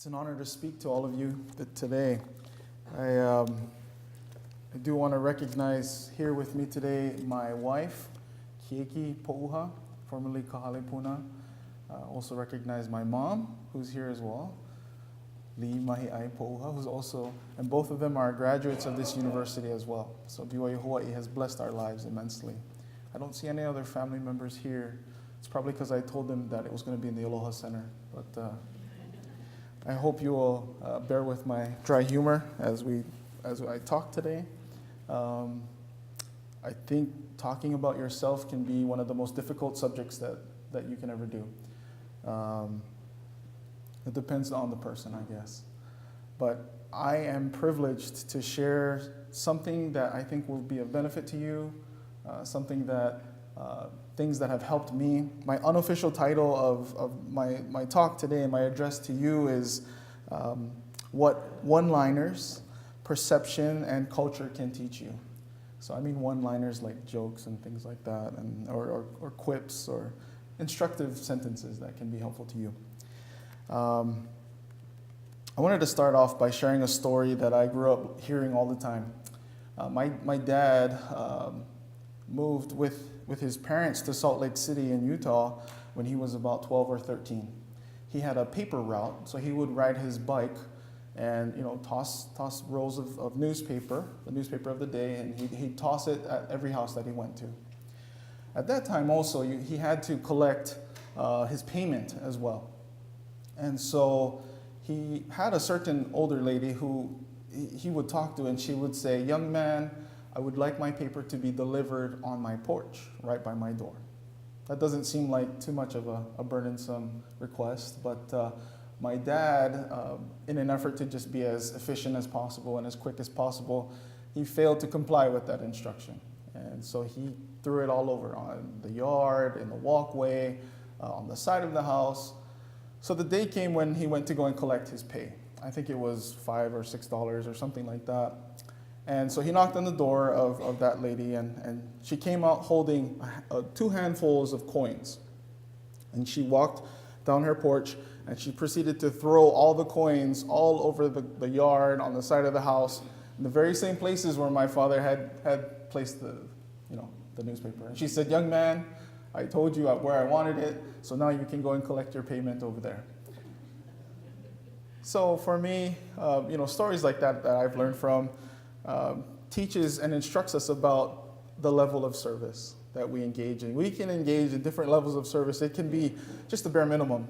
It's an honor to speak to all of you today. I do want to recognize here with me today my wife, Feki, Pouha, formerly Kahalepuna. Also recognize my mom, who's here as well, Li Mahi'ai Pouha, who's also, and both of them are graduates of this university as well. So BYU-Hawaii has blessed our lives immensely. I don't see any other family members here. It's probably because I told them that it was going to be in the Aloha Center, but I hope you will bear with my dry humor as I talk today. I think talking about yourself can be one of the most difficult subjects that you can ever do. It depends on the person, I guess. But I am privileged to share something that I think will be of benefit to you, something that things that have helped me. My unofficial title of my talk today and my address to you is what one-liners, perception, and culture can teach you. So I mean one-liners like jokes and things like that, and or quips or instructive sentences that can be helpful to you. I wanted to start off by sharing a story that I grew up hearing all the time. My dad moved with his parents to Salt Lake City in Utah when he was about 12 or 13. He had a paper route, so he would ride his bike and toss rolls of newspaper, the newspaper of the day, and he'd toss it at every house that he went to. At that time also, he had to collect his payment as well. And so he had a certain older lady who he would talk to, and she would say, "Young man, I would like my paper to be delivered on my porch, right by my door." That doesn't seem like too much of a burdensome request, but my dad, in an effort to just be as efficient as possible and as quick as possible, he failed to comply with that instruction. And so he threw it all over on the yard, in the walkway, on the side of the house. So the day came when he went to go and collect his pay. I think it was $5 or $6 or something like that. And so he knocked on the door of that lady, and she came out holding 2 handfuls of coins. And she walked down her porch, and she proceeded to throw all the coins all over the yard, on the side of the house, in the very same places where my father had placed the newspaper. And she said, "Young man, I told you where I wanted it, so now you can go and collect your payment over there." So for me, stories like that I've learned from teaches and instructs us about the level of service that we engage in. We can engage in different levels of service. It can be just the bare minimum.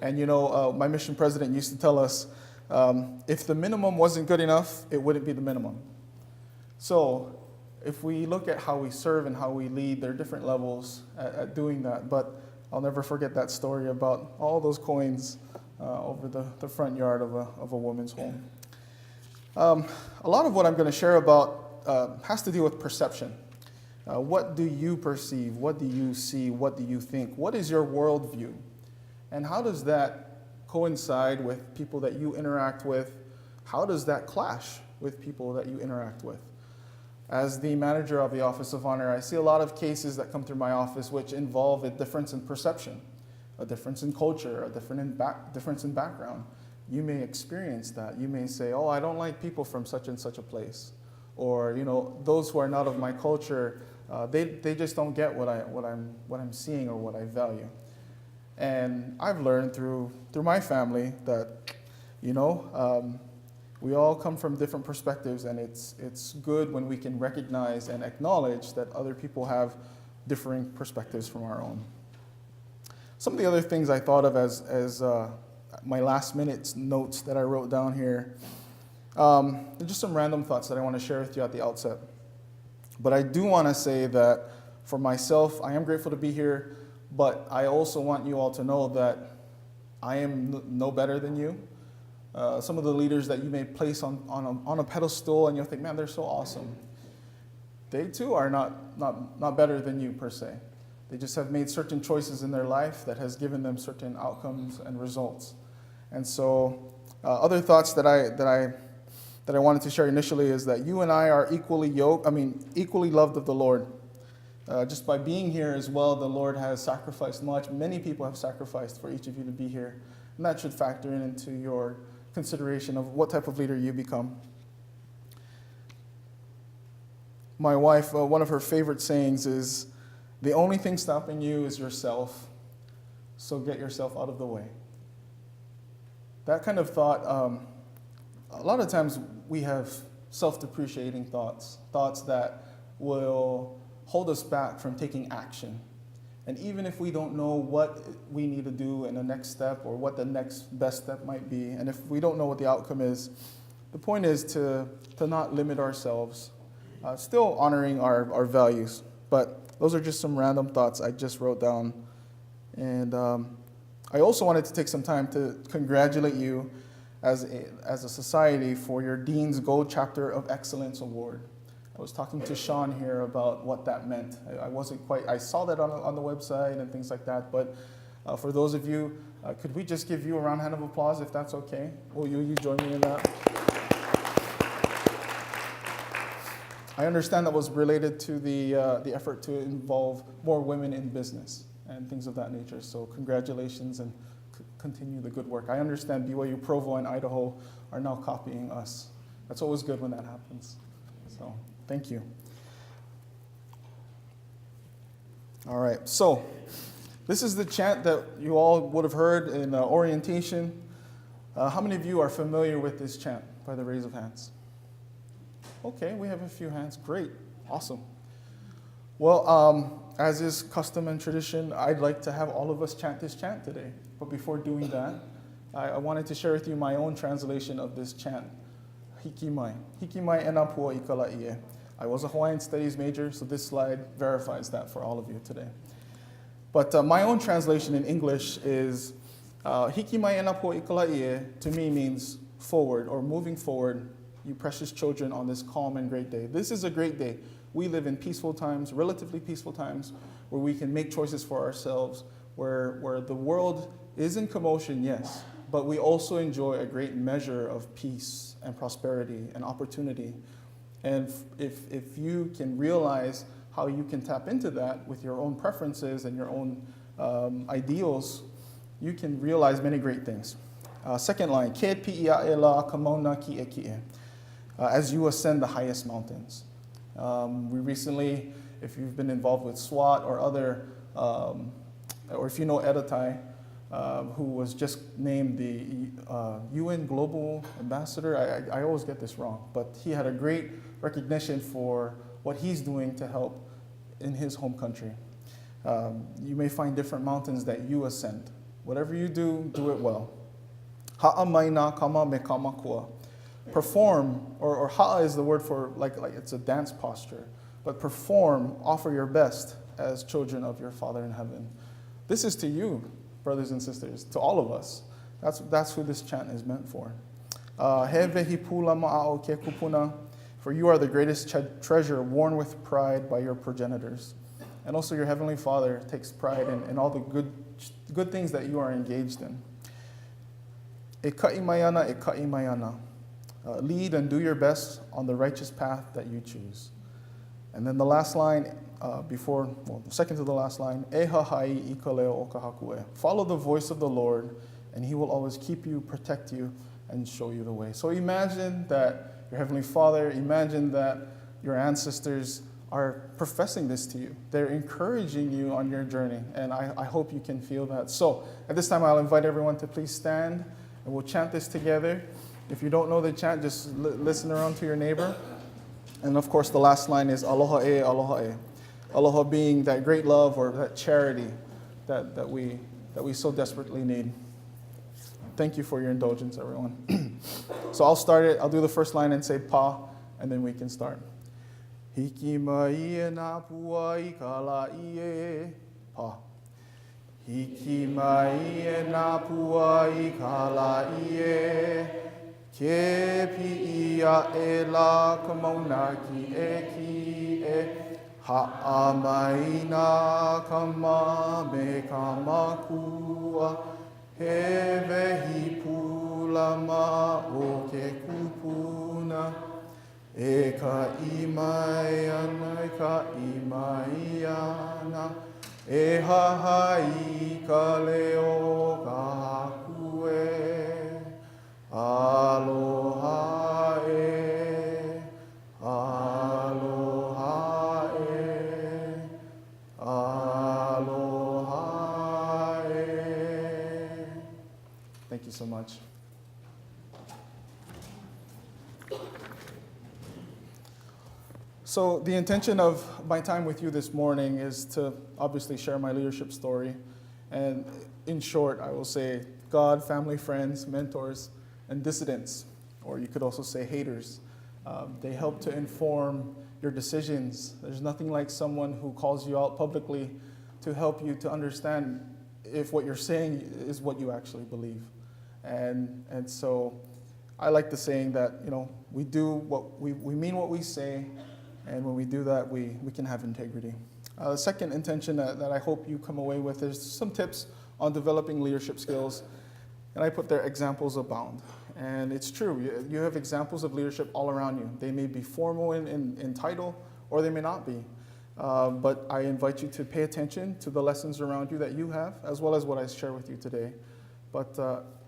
And my mission president used to tell us, if the minimum wasn't good enough, it wouldn't be the minimum. So if we look at how we serve and how we lead, there are different levels at doing that. But I'll never forget that story about all those coins over the front yard of a woman's home. A lot of what I'm going to share about has to do with perception. What do you perceive? What do you see? What do you think? What is your worldview? And how does that coincide with people that you interact with? How does that clash with people that you interact with? As the manager of the Office of Honor, I see a lot of cases that come through my office which involve a difference in perception, a difference in culture, a difference in background. You may experience that. You may say, "Oh, I don't like people from such and such a place," or those who are not of my culture, they just don't get what I'm seeing or what I value. And I've learned through my family that we all come from different perspectives, and it's good when we can recognize and acknowledge that other people have differing perspectives from our own. Some of the other things I thought of as my last minute notes that I wrote down here, just some random thoughts that I want to share with you at the outset. But I do want to say that for myself, I am grateful to be here, but I also want you all to know that I am no better than you. Some of the leaders that you may place on a pedestal and you'll think, "Man, they're so awesome." They too are not better than you per se. They just have made certain choices in their life that has given them certain outcomes and results. And so other thoughts that I wanted to share initially is that you and I are equally loved of the Lord. Just by being here as well, the Lord has sacrificed much. Many people have sacrificed for each of you to be here. And that should factor into your consideration of what type of leader you become. My wife, one of her favorite sayings is, the only thing stopping you is yourself, so get yourself out of the way. That kind of thought, a lot of times we have self-depreciating thoughts that will hold us back from taking action. And even if we don't know what we need to do in the next step or what the next best step might be, and if we don't know what the outcome is, the point is to not limit ourselves, still honoring our values. But those are just some random thoughts I just wrote down. And I also wanted to take some time to congratulate you as a society for your Dean's Gold Chapter of Excellence Award. I was talking to Sean here about what that meant. I saw that on the website and things like that, but for those of you, could we just give you a round of applause if that's okay? Will you join me in that? I understand that was related to the effort to involve more women in business and things of that nature, so congratulations and continue the good work. I understand BYU Provo and Idaho are now copying us. That's always good when that happens. So thank you. All right, so this is the chant that you all would have heard in orientation. How many of you are familiar with this chant by the raise of hands? Okay, we have a few hands. Great, awesome. Well, as is custom and tradition, I'd like to have all of us chant this chant today. But before doing that, I wanted to share with you my own translation of this chant. Hikimai. Hikimai ena pua ikala ie. I was a Hawaiian Studies major, so this slide verifies that for all of you today. But my own translation in English is Hikimai ena pua ikala ie to me means forward or moving forward, you precious children, on this calm and great day. This is a great day. We live in peaceful times, relatively peaceful times, where we can make choices for ourselves, where the world is in commotion, yes, but we also enjoy a great measure of peace and prosperity and opportunity. And if you can realize how you can tap into that with your own preferences and your own ideals, you can realize many great things. Second line, Ke pi'ia e la kamona ki e ki'e, as you ascend the highest mountains. We recently, if you've been involved with SWAT or other, or if you know Edatai, who was just named the UN Global Ambassador. I always get this wrong, but he had a great recognition for what he's doing to help in his home country. You may find different mountains that you ascend. Whatever you do, do it well. Ha'amaina kama me kama kua. Perform, or ha'a is the word for like it's a dance posture, but perform, offer your best as children of your Father in heaven. This is to you, brothers and sisters, to all of us. That's who this chant is meant for. Hevehi pula ma'ao ke kupuna, for you are the greatest treasure worn with pride by your progenitors. And also your Heavenly Father takes pride in all the good things that you are engaged in. E ka'imayana, e ka'imayana. Lead and do your best on the righteous path that you choose. And then the last line, the second to the last line, Eha hai ikaleo okahakue. Follow the voice of the Lord, and He will always keep you, protect you, and show you the way. So imagine that your Heavenly Father, imagine that your ancestors are professing this to you. They're encouraging you on your journey, and I hope you can feel that. So at this time, I'll invite everyone to please stand, and we'll chant this together. If you don't know the chant, just listen around to your neighbor. And of course, the last line is aloha e, aloha e. Aloha being that great love or that charity that we so desperately need. Thank you for your indulgence, everyone. So I'll start it. I'll do the first line and say pa, and then we can start. Hiki mai e nā pua I ka la'i e, pa. Hiki mai e nā pua I ka la'i e, ke pi'ia e la kamona ki e, ha'amaina kama me kama kua, he vehi pulama o ke kupuna, e ka imai ana, e hahai ka leo ka hakue, Aloha e, aloha e, aloha e. Thank you so much. So the intention of my time with you this morning is to obviously share my leadership story. And in short, I will say God, family, friends, mentors, and dissidents, or you could also say haters. They help to inform your decisions. There's nothing like someone who calls you out publicly to help you to understand if what you're saying is what you actually believe. And so I like the saying that, we do what we mean what we say, and when we do that, we can have integrity. The second intention that I hope you come away with is some tips on developing leadership skills. And I put there, examples abound. And it's true, you have examples of leadership all around you. They may be formal in title, or they may not be. But I invite you to pay attention to the lessons around you that you have, as well as what I share with you today. But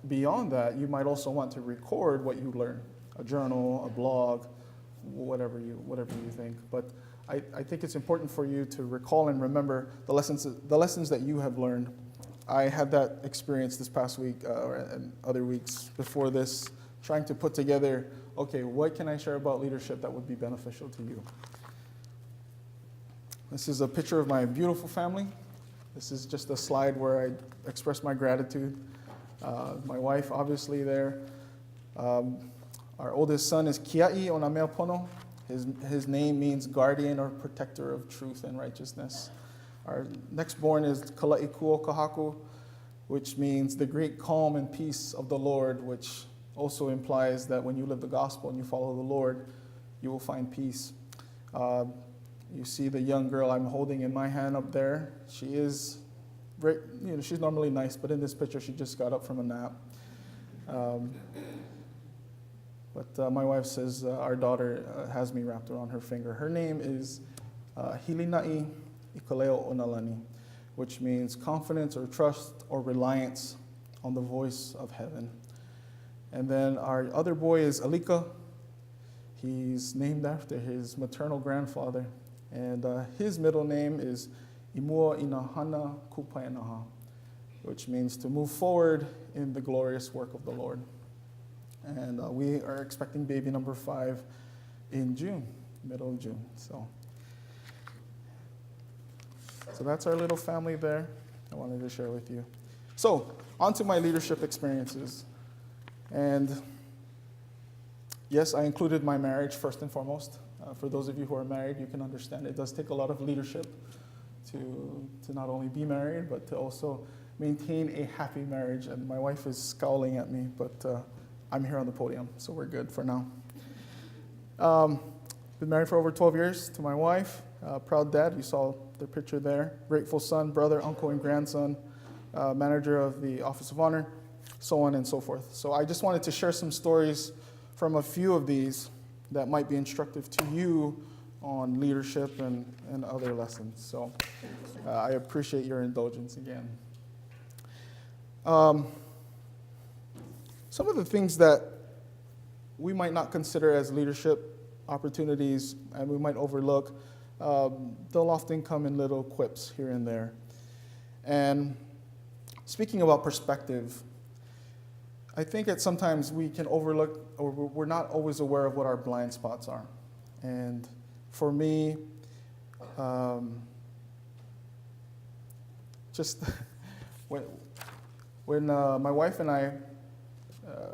beyond that, you might also want to record what you learn, a journal, a blog, whatever you think. But I think it's important for you to recall and remember the lessons that you have learned. I had that experience this past week and other weeks before this, trying to put together, okay, what can I share about leadership that would be beneficial to you? This is a picture of my beautiful family. This is just a slide where I express my gratitude. My wife, obviously, there. Our oldest son is Kia'i Onameapono. His name means guardian or protector of truth and righteousness. Our next born is Kala'ikuo Kahaku, which means the great calm and peace of the Lord, which also implies that when you live the gospel and you follow the Lord, you will find peace. You see the young girl I'm holding in my hand up there. She is, she's normally nice, but in this picture she just got up from a nap. But my wife says our daughter has me wrapped around her finger. Her name is Hilina'i Ikaleo Onalani, which means confidence or trust or reliance on the voice of heaven. And then our other boy is Alika. He's named after his maternal grandfather. And his middle name is Imua Inahana Kupainaha, which means to move forward in the glorious work of the Lord. And we are expecting baby number 5 in June, middle of June. So that's our little family there. I wanted to share with you. So on to my leadership experiences. And yes, I included my marriage first and foremost. For those of you who are married, you can understand it does take a lot of leadership to not only be married, but to also maintain a happy marriage. And my wife is scowling at me, but I'm here on the podium, so we're good for now. Been married for over 12 years to my wife. Proud dad, you saw the picture there. Grateful son, brother, uncle, and grandson. Manager of the Office of Honor, so on and so forth. So I just wanted to share some stories from a few of these that might be instructive to you on leadership and other lessons. So I appreciate your indulgence again. Some of the things that we might not consider as leadership opportunities and we might overlook, they'll often come in little quips here and there. And speaking about perspective, I think that sometimes we can overlook, or we're not always aware of what our blind spots are. And for me, just when my wife and I,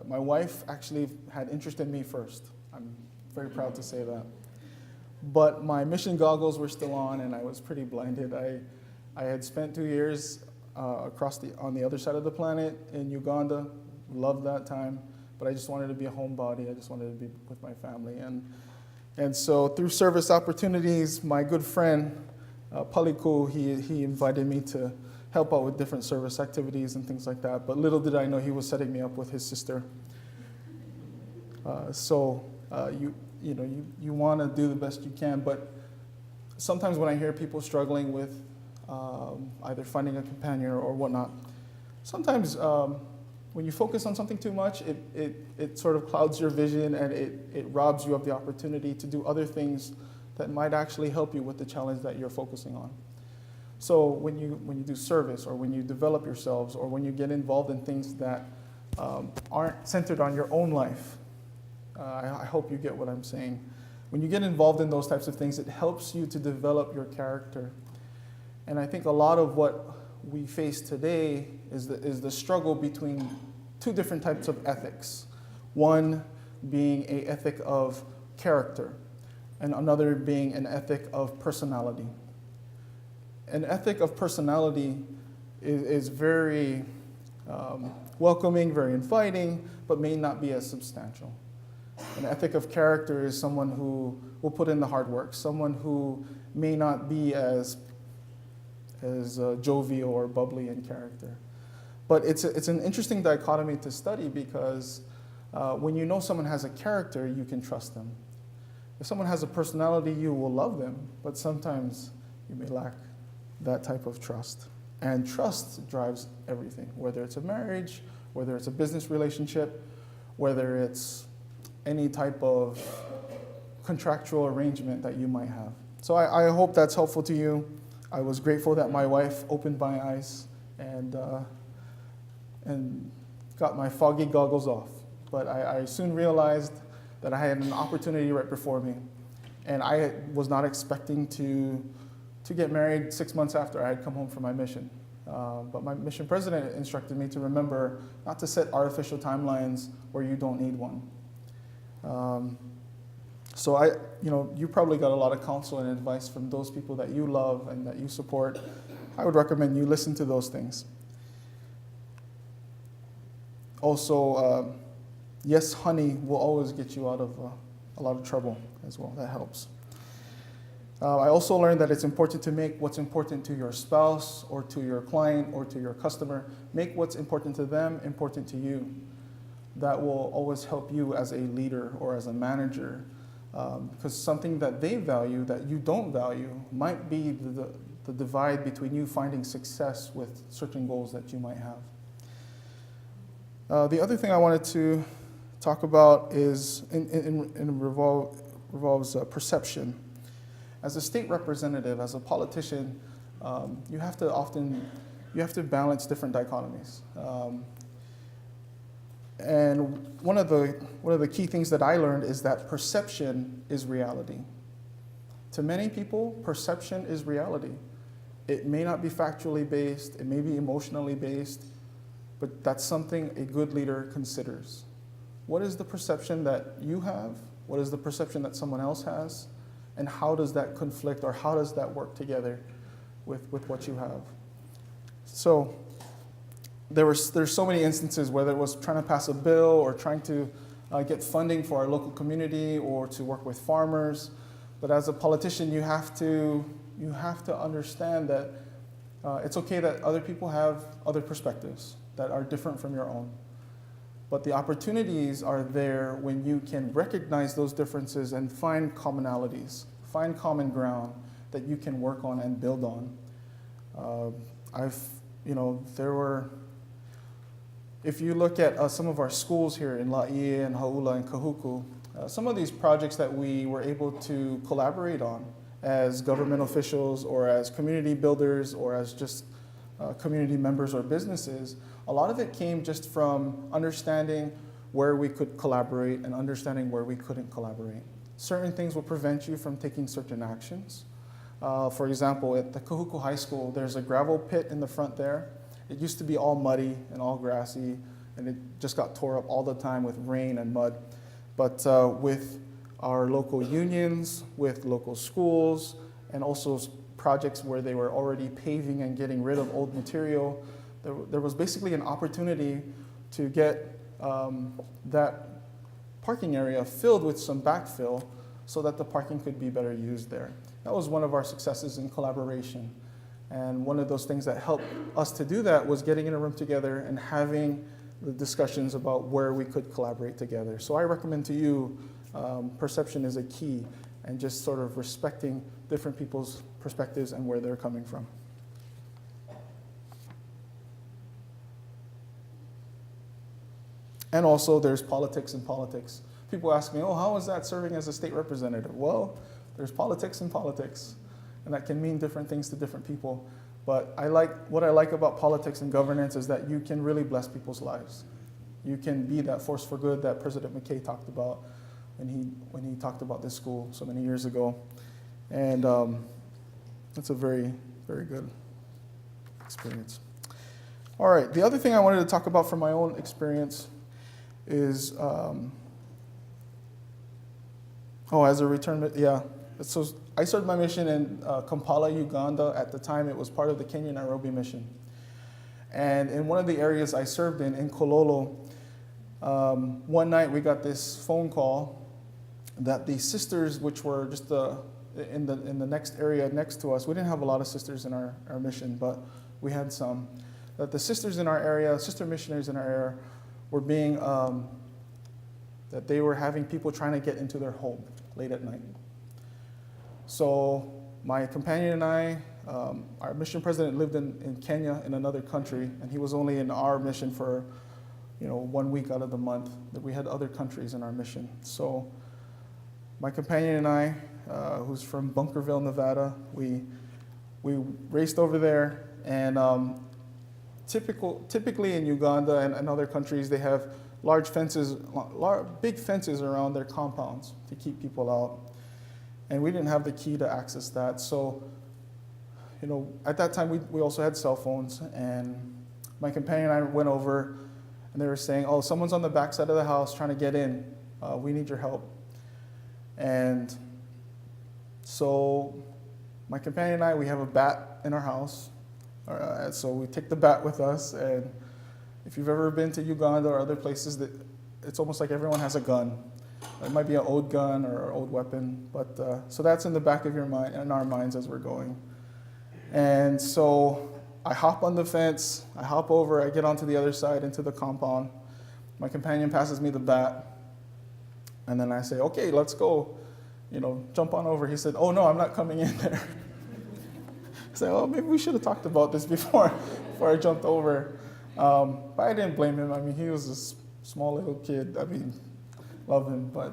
my wife actually had interest in me first. I'm very proud to say that. But my mission goggles were still on, and I was pretty blinded. I had spent 2 years on the other side of the planet in Uganda. Loved that time, but I just wanted to be a homebody. I just wanted to be with my family. And so through service opportunities, my good friend, Paliku, he invited me to help out with different service activities and things like that. But little did I know he was setting me up with his sister. You want to do the best you can, but sometimes when I hear people struggling with either finding a companion or whatnot, sometimes when you focus on something too much, it sort of clouds your vision, and it robs you of the opportunity to do other things that might actually help you with the challenge that you're focusing on. So when you do service, or when you develop yourselves, or when you get involved in things that aren't centered on your own life, I hope you get what I'm saying. When you get involved in those types of things, it helps you to develop your character. And I think a lot of what we face today is the struggle between two different types of ethics. One being an ethic of character, and another being an ethic of personality. An ethic of personality is very welcoming, very inviting, but may not be as substantial. An ethic of character is someone who will put in the hard work, someone who may not be as jovial or bubbly in character. But it's an interesting dichotomy to study, because when you know someone has a character, you can trust them. If someone has a personality, you will love them, but sometimes you may lack that type of trust. And trust drives everything, whether it's a marriage, whether it's a business relationship, whether it's any type of contractual arrangement that you might have. So I hope that's helpful to you. I was grateful that my wife opened my eyes and got my foggy goggles off. But I soon realized that I had an opportunity right before me. And I was not expecting to get married 6 months after I had come home from my mission. But my mission president instructed me to remember not to set artificial timelines where you don't need one. So you probably got a lot of counsel and advice from those people that you love and that you support. I would recommend you listen to those things. Also, yes, honey will always get you out of a lot of trouble as well. That helps. I also learned that it's important to make what's important to your spouse or to your client or to your customer, make what's important to them important to you. That will always help you as a leader or as a manager, because something that they value that you don't value might be the divide between you finding success with certain goals that you might have. The other thing I wanted to talk about is revolves perception. As a state representative, as a politician, you have to balance different dichotomies. And one of the key things that I learned is that perception is reality. To many people, perception is reality. It may not be factually based, it may be emotionally based, but that's something a good leader considers. What is the perception that you have? What is the perception that someone else has? And how does that conflict, or how does that work together with what you have? So there's so many instances, whether it was trying to pass a bill or trying to get funding for our local community or to work with farmers. But as a politician, you have to understand that it's okay that other people have other perspectives that are different from your own. But the opportunities are there when you can recognize those differences and find commonalities, find common ground that you can work on and build on. If you look at some of our schools here in Laie and Hauula and Kahuku, some of these projects that we were able to collaborate on as government officials or as community builders or as just community members or businesses, a lot of it came just from understanding where we could collaborate and understanding where we couldn't collaborate. Certain things will prevent you from taking certain actions. For example, at the Kahuku High School, there's a gravel pit in the front there. It used to be all muddy and all grassy, and it just got tore up all the time with rain and mud. But with our local unions, with local schools, and also projects where they were already paving and getting rid of old material, there was basically an opportunity to get that parking area filled with some backfill so that the parking could be better used there. That was one of our successes in collaboration. And one of those things that helped us to do that was getting in a room together and having the discussions about where we could collaborate together. So I recommend to you, perception is a key, and just sort of respecting different people's perspectives and where they're coming from. And also there's politics in politics. People ask me, oh, how is that serving as a state representative? Well, there's politics in politics, and that can mean different things to different people. But what I like about politics and governance is that you can really bless people's lives. You can be that force for good that President McKay talked about when he talked about this school so many years ago. And it's a very, very good experience. All right, the other thing I wanted to talk about from my own experience is, as a return, So I started my mission in Kampala, Uganda. At the time, it was part of the Kenya-Nairobi mission. And in one of the areas I served in Kololo, one night we got this phone call that the sisters, which were just in the next area next to us, we didn't have a lot of sisters in our mission, but we had some, that the sisters in our area, sister missionaries in our area, were being, that they were having people trying to get into their home late at night. So my companion and I, our mission president lived in Kenya in another country, and he was only in our mission for 1 week out of the month. That we had other countries in our mission. So my companion and I, who's from Bunkerville, Nevada, we raced over there, and typically in Uganda and other countries, they have big fences around their compounds to keep people out. And we didn't have the key to access that. So, at that time, we also had cell phones, and my companion and I went over, and they were saying, oh, someone's on the back side of the house trying to get in. We need your help. And so my companion and I, we have a bat in our house. So we take the bat with us, and if you've ever been to Uganda or other places, it's almost like everyone has a gun. It might be an old gun or an old weapon, but so that's in the back of your mind, in our minds as we're going. And so I hop on the fence, I hop over, I get onto the other side into the compound. My companion passes me the bat, and then I say, okay, let's go, jump on over. He said, oh no, I'm not coming in there. I said, oh, maybe we should have talked about this before I jumped over. But I didn't blame him. I mean, he was a small little kid. I mean, love him, but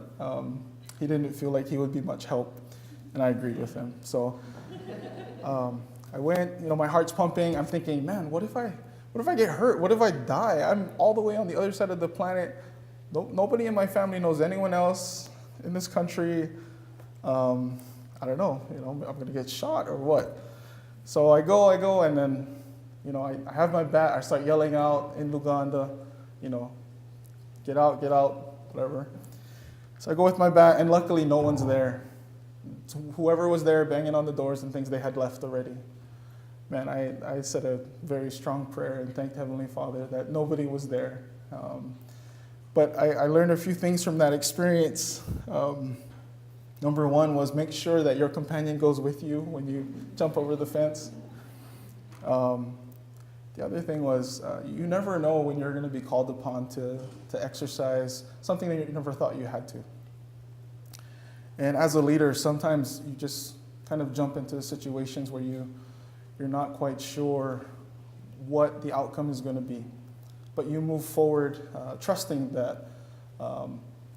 he didn't feel like he would be much help, and I agreed with him. So I went, my heart's pumping. I'm thinking, man, what if I get hurt? What if I die? I'm all the way on the other side of the planet. Nobody in my family knows anyone else in this country. I don't know, I'm going to get shot or what? So I go, and then, I have my bat. I start yelling out in Luganda, get out, whatever. So I go with my bat, and luckily no one's there. So whoever was there banging on the doors and things, they had left already. Man, I said a very strong prayer and thanked Heavenly Father that nobody was there. But I learned a few things from that experience. Number one was make sure that your companion goes with you when you jump over the fence. The other thing was you never know when you're going to be called upon to exercise something that you never thought you had to. And as a leader, sometimes you just kind of jump into situations where you're not quite sure what the outcome is going to be. But you move forward trusting that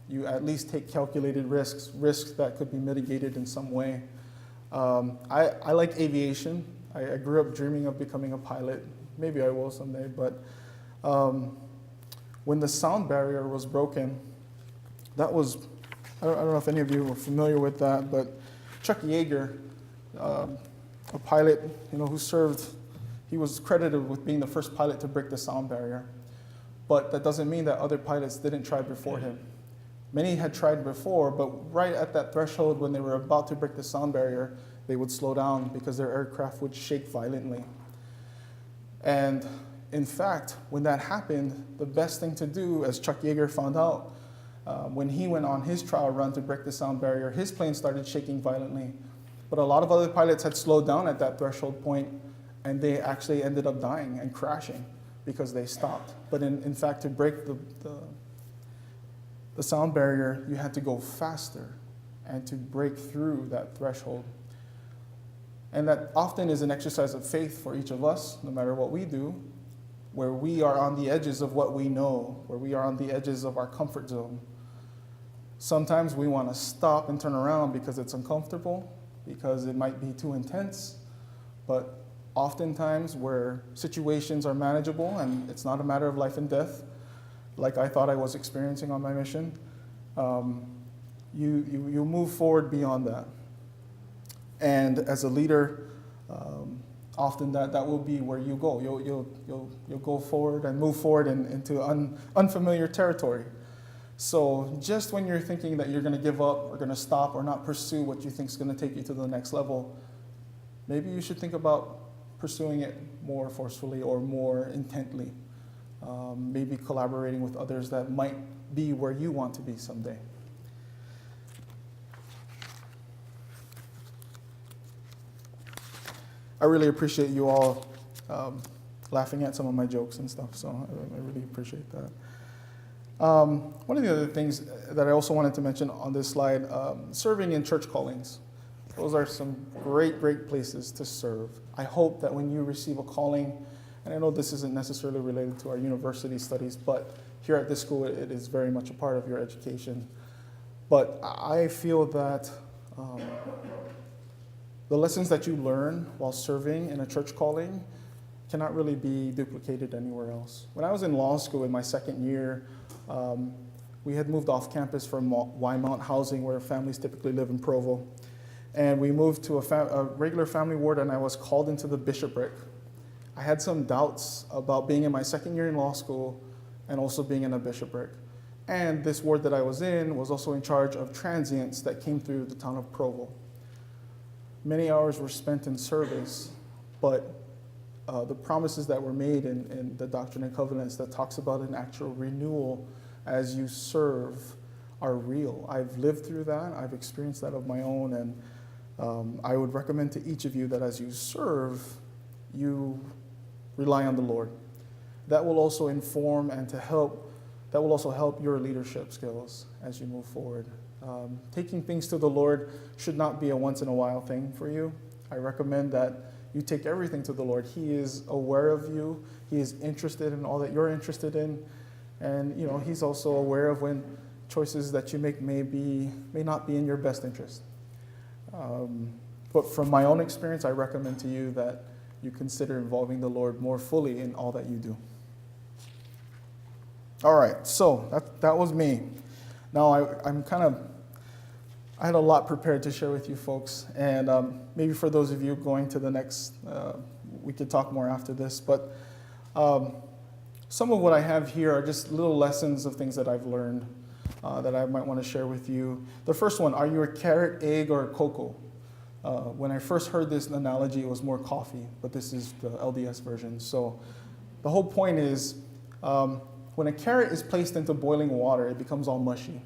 you at least take calculated risks that could be mitigated in some way. I like aviation. I grew up dreaming of becoming a pilot. Maybe I will someday, but when the sound barrier was broken, that was, I don't know if any of you were familiar with that, but Chuck Yeager, a pilot, who served, he was credited with being the first pilot to break the sound barrier. But that doesn't mean that other pilots didn't try before him. Many had tried before, but right at that threshold when they were about to break the sound barrier, they would slow down because their aircraft would shake violently. And in fact, when that happened, the best thing to do, as Chuck Yeager found out, when he went on his trial run to break the sound barrier, his plane started shaking violently. But a lot of other pilots had slowed down at that threshold point, and they actually ended up dying and crashing because they stopped. But in fact, to break the sound barrier, you had to go faster and to break through that threshold. And that often is an exercise of faith for each of us, no matter what we do. where we are on the edges of what we know, where we are on the edges of our comfort zone. Sometimes we want to stop and turn around because it's uncomfortable, because it might be too intense, but oftentimes where situations are manageable and it's not a matter of life and death, like I thought I was experiencing on my mission, you move forward beyond that. And as a leader, often that will be where you go. You'll go forward and move forward into unfamiliar territory. So just when you're thinking that you're going to give up or going to stop or not pursue what you think is going to take you to the next level, maybe you should think about pursuing it more forcefully or more intently. Maybe collaborating with others that might be where you want to be someday. I really appreciate you all laughing at some of my jokes and stuff, so I really appreciate that. One of the other things that I also wanted to mention on this slide, serving in church callings. Those are some great places to serve. I hope that when you receive a calling, and I know this isn't necessarily related to our university studies, but here at this school it is very much a part of your education. But I feel that the lessons that you learn while serving in a church calling cannot really be duplicated anywhere else. When I was in law school in my second year, we had moved off campus from Wymount housing, where families typically live in Provo. And we moved to a regular family ward, and I was called into the bishopric. I had some doubts about being in my second year in law school and also being in a bishopric. And this ward that I was in was also in charge of transients that came through the town of Provo. Many hours were spent in service, but the promises that were made in the Doctrine and Covenants that talks about an actual renewal as you serve are real. I've lived through that. I've experienced that of my own, and I would recommend to each of you that as you serve, you rely on the Lord. That will also inform and that will also help your leadership skills as you move forward. Taking things to the Lord should not be a once-in-a-while thing for you. I recommend that you take everything to the Lord. He is aware of you. He is interested in all that you're interested in. And He's also aware of when choices that you make may not be in your best interest. But from my own experience, I recommend to you that you consider involving the Lord more fully in all that you do. All right, so that was me. Now I had a lot prepared to share with you folks, and maybe for those of you going to the next, we could talk more after this, but some of what I have here are just little lessons of things that I've learned that I might want to share with you. The first one, are you a carrot, egg, or cocoa? When I first heard this analogy, it was more coffee, but this is the LDS version. So the whole point is, when a carrot is placed into boiling water, it becomes all mushy.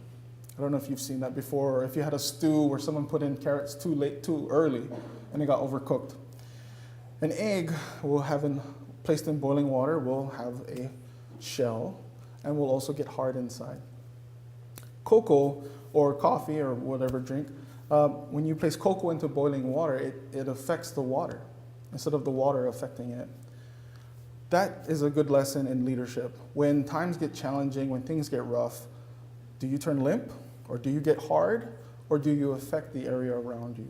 I don't know if you've seen that before, or if you had a stew where someone put in carrots too early, and it got overcooked. An egg placed in boiling water will have a shell, and will also get hard inside. Cocoa, or coffee, or whatever drink, when you place cocoa into boiling water, it affects the water, instead of the water affecting it. That is a good lesson in leadership. When times get challenging, when things get rough, do you turn limp, or do you get hard, or do you affect the area around you?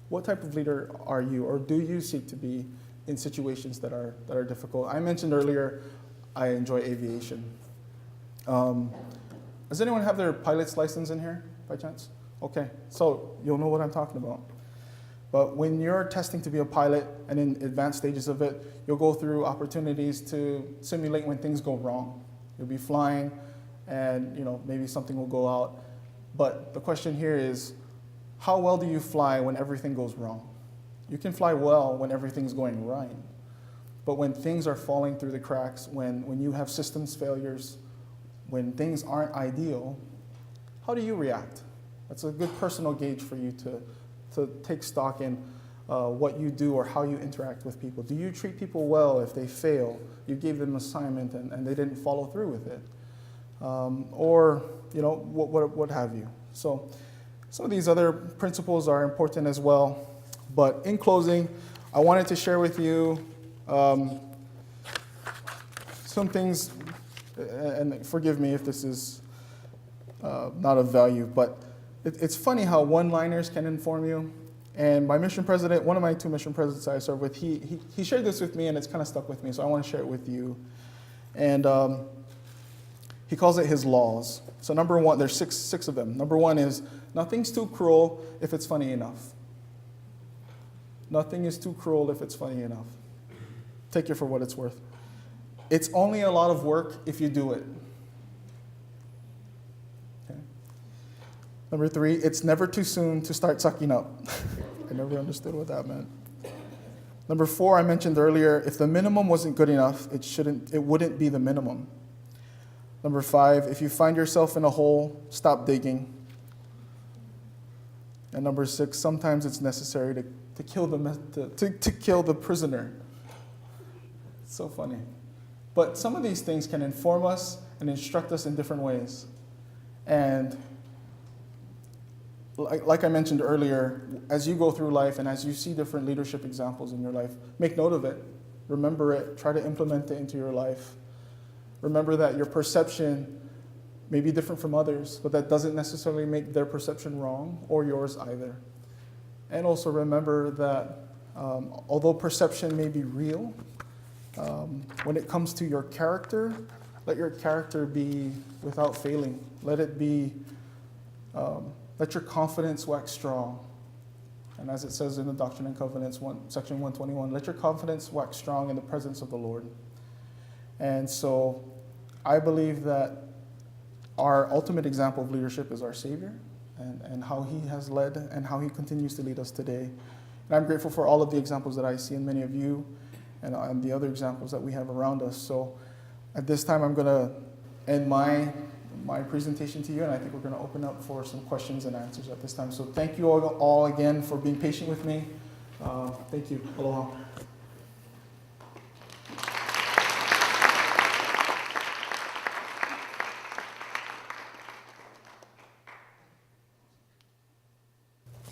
What type of leader are you, or do you seek to be in situations that are difficult? I mentioned earlier, I enjoy aviation. Does anyone have their pilot's license in here, by chance? Okay, so you'll know what I'm talking about. But when you're testing to be a pilot, and in advanced stages of it, you'll go through opportunities to simulate when things go wrong. You'll be flying, and maybe something will go out. But the question here is, how well do you fly when everything goes wrong? You can fly well when everything's going right. But when things are falling through the cracks, when you have systems failures, when things aren't ideal, how do you react? That's a good personal gauge for you to take stock in what you do or how you interact with people. Do you treat people well if they fail? You gave them an assignment and they didn't follow through with it. Or what have you. So some of these other principles are important as well. But in closing, I wanted to share with you some things, and forgive me if this is not of value, but it's funny how one-liners can inform you. And my mission president, one of my 2 mission presidents I serve with, he shared this with me, and it's kind of stuck with me, so I want to share it with you. And he calls it his laws. So number 1, there's six of them. Number 1 is, nothing's too cruel if it's funny enough. Nothing is too cruel if it's funny enough. Take it for what it's worth. It's only a lot of work if you do it. Okay. Number 3, it's never too soon to start sucking up. I never understood what that meant. Number 4, I mentioned earlier, if the minimum wasn't good enough, it wouldn't be the minimum. Number 5, if you find yourself in a hole, stop digging. And number 6, sometimes it's necessary to kill the prisoner. It's so funny. But some of these things can inform us and instruct us in different ways. And like I mentioned earlier, as you go through life and as you see different leadership examples in your life, make note of it, remember it, try to implement it into your life. Remember that your perception may be different from others, but that doesn't necessarily make their perception wrong or yours either. And also remember that although perception may be real, when it comes to your character, let your character be without failing. Let it be, let your confidence wax strong. And as it says in the Doctrine and Covenants, section 121, let your confidence wax strong in the presence of the Lord. And so I believe that our ultimate example of leadership is our Savior and how he has led and how he continues to lead us today. And I'm grateful for all of the examples that I see in many of you and the other examples that we have around us. So at this time, I'm going to end my presentation to you, and I think we're going to open up for some questions and answers at this time. So thank you all again for being patient with me. Thank you. Aloha.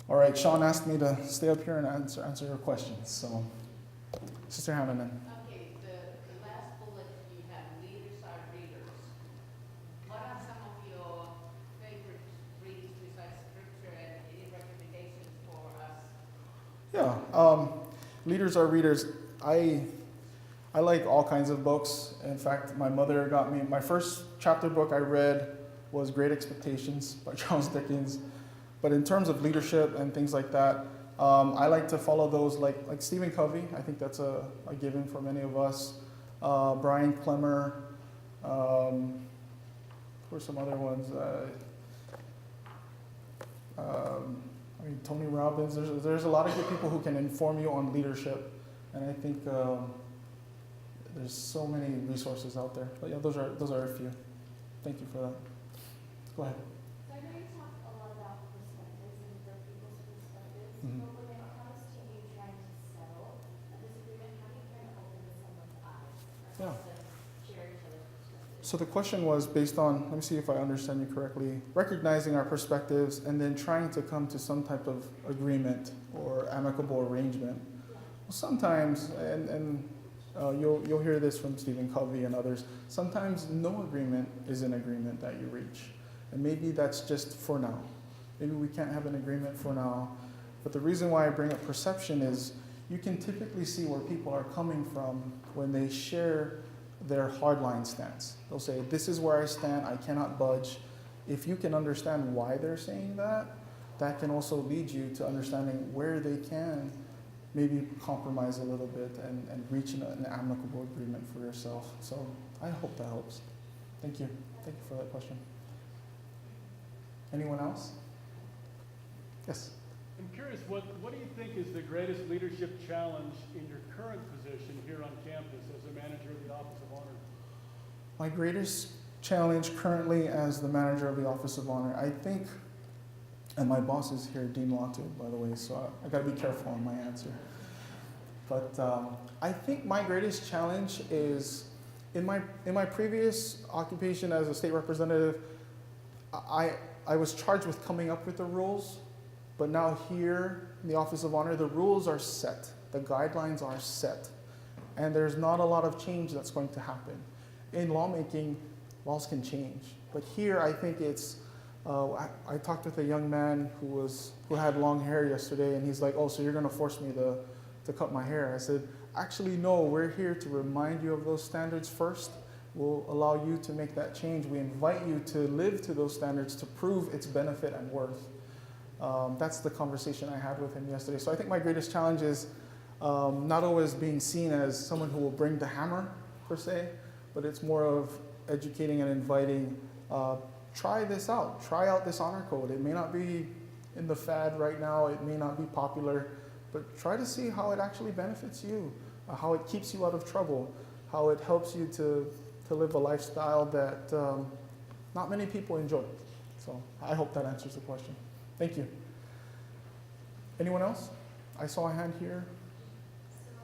All right, Sean asked me to stay up here and answer your questions. So, Sister Hannanen. Okay, the last bullet you have, leaders are readers. What are some of your favorite readings besides scripture and any recommendations for us? Yeah, leaders are readers. I like all kinds of books. In fact, my mother got me, my first chapter book I read was Great Expectations by Charles Dickens. But in terms of leadership and things like that, I like to follow those like Stephen Covey. I think that's a given for many of us. Brian Clemmer. Who are some other ones? Tony Robbins. There's a lot of good people who can inform you on leadership. And I think there's so many resources out there. But yeah, those are a few. Thank you for that. Go ahead. Mm-hmm. But when it comes to you trying to settle a disagreement, how do you kind of open someone's eyes or help them share each other's perspectives? So the question was based on, let me see if I understand you correctly, recognizing our perspectives and then trying to come to some type of agreement or amicable arrangement. Yeah. Well, sometimes, and you'll hear this from Stephen Covey and others, sometimes no agreement is an agreement that you reach. And maybe that's just for now. Maybe we can't have an agreement for now. But the reason why I bring up perception is you can typically see where people are coming from when they share their hardline stance. They'll say, this is where I stand, I cannot budge. If you can understand why they're saying that, that can also lead you to understanding where they can maybe compromise a little bit and reach an amicable agreement for yourself. So I hope that helps. Thank you. Thank you for that question. Anyone else? Yes? I'm curious, what do you think is the greatest leadership challenge in your current position here on campus as a manager of the Office of Honor? My greatest challenge currently as the manager of the Office of Honor, I think, and my boss is here, Dean Latu, by the way, so I gotta be careful on my answer. But I think my greatest challenge is, in my previous occupation as a state representative, I was charged with coming up with the rules. But now here in the Office of Honor, the rules are set. The guidelines are set. And there's not a lot of change that's going to happen. in lawmaking, laws can change. But here, I think it's, I talked with a young man who had long hair yesterday, and he's like, oh, so you're gonna force me to cut my hair? I said, actually, no, we're here to remind you of those standards first. We'll allow you to make that change. We invite you to live to those standards to prove its benefit and worth. That's the conversation I had with him yesterday. So I think my greatest challenge is not always being seen as someone who will bring the hammer, per se, but it's more of educating and inviting, try this out. Try out this honor code. It may not be in the fad right now. It may not be popular, but try to see how it actually benefits you, how it keeps you out of trouble, how it helps you to live a lifestyle that not many people enjoy. So I hope that answers the question. Thank you. Anyone else? I saw a hand here. So,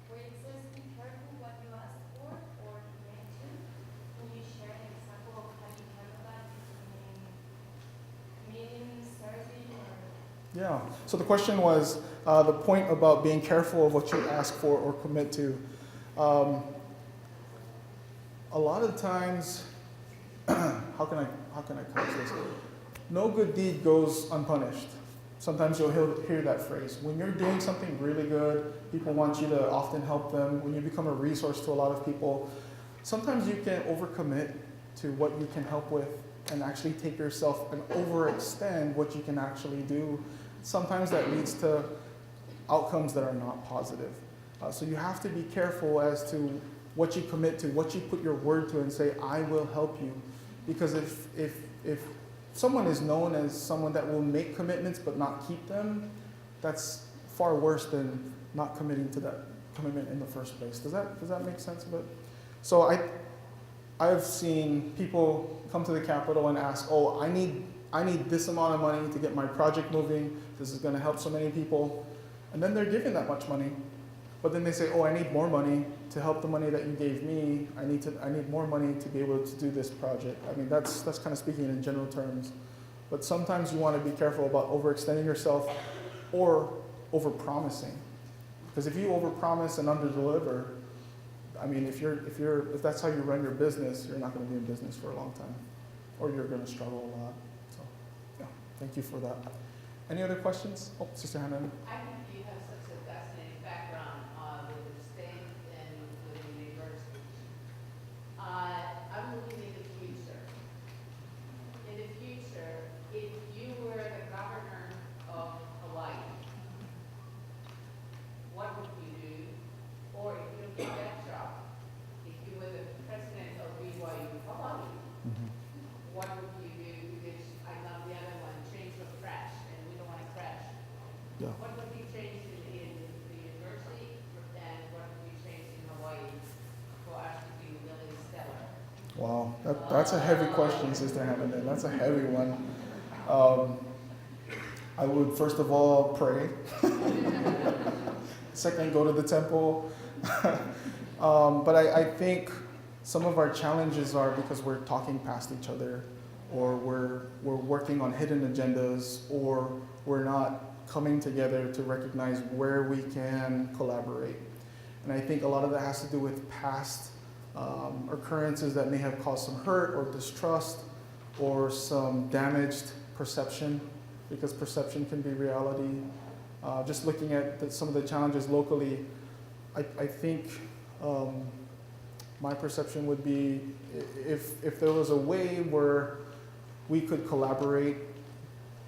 where it says be careful what you ask for or commit to, can you share an example of how you handle that between committing, serving, or? Yeah. So the question was the point about being careful of what you ask for or commit to. A lot of times, how can I couch this? No good deed goes unpunished. Sometimes you'll hear that phrase. When you're doing something really good, people want you to often help them. When you become a resource to a lot of people, sometimes you can overcommit to what you can help with and actually take yourself and overextend what you can actually do. Sometimes that leads to outcomes that are not positive. So you have to be careful as to what you commit to, what you put your word to and say, I will help you. Because if someone is known as someone that will make commitments but not keep them, that's far worse than not committing to that commitment in the first place. Does that make sense? But so I've seen people come to the Capitol and ask, oh, I need this amount of money to get my project moving. This is going to help so many people. And then they're given that much money. But then they say, oh, I need more money to help the money that you gave me. I need more money to be able to do this project. I mean, that's kind of speaking in general terms. But sometimes you want to be careful about overextending yourself or overpromising. Because if you overpromise and underdeliver, I mean, if that's how you run your business, you're not going to be in business for a long time, or you're going to struggle a lot. So, yeah, thank you for that. Any other questions? Oh, Sister Hannah. I think you have such a fascinating background with the state and with the university. I'm looking in the future. In the future, if you were the governor of Hawaii, what would you do? Or if you don't get that job, if you were the president of BYU-Hawaii, what would you do? Because I love the other one, change or crash, and we don't want to crash. Yeah. What would be changed in the university, and what would be changed in Hawaii for us to be really stellar? Wow, that's a heavy question, Sister Hannah. That's a heavy one. I would first of all pray. Second, go to the temple. But I think some of our challenges are because we're talking past each other, or we're working on hidden agendas, or we're not coming together to recognize where we can collaborate. And I think a lot of that has to do with past occurrences that may have caused some hurt or distrust or some damaged perception, because perception can be reality. Just looking at some of the challenges locally, I think my perception would be if there was a way where we could collaborate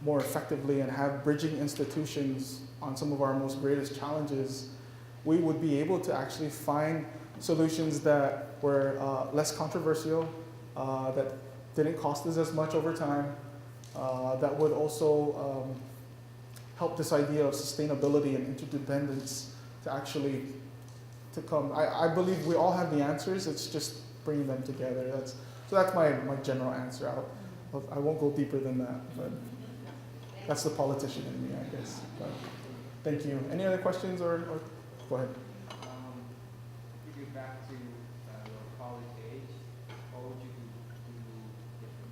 more effectively and have bridging institutions on some of our most greatest challenges, we would be able to actually find solutions that were less controversial, that didn't cost us as much over time, that would also help this idea of sustainability and interdependence to actually come. I believe we all have the answers, it's just bringing them together. That's my general answer. I won't go deeper than that, but that's the politician in me, I guess. But thank you. Any other questions or go ahead. Thinking back to your college days, what would you do differently?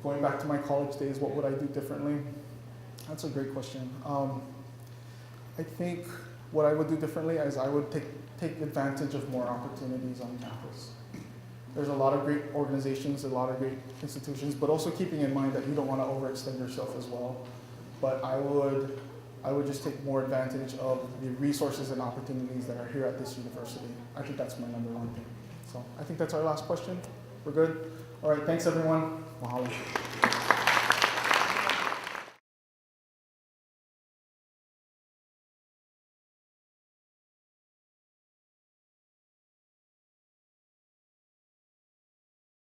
Going back to my college days, what would I do differently? That's a great question. I think what I would do differently is I would take advantage of more opportunities on campus. There's a lot of great organizations, a lot of great institutions, but also keeping in mind that you don't want to overextend yourself as well. But I would just take more advantage of the resources and opportunities that are here at this university. I think that's my number one thing. So I think that's our last question. We're good? All right, thanks everyone. Mahalo.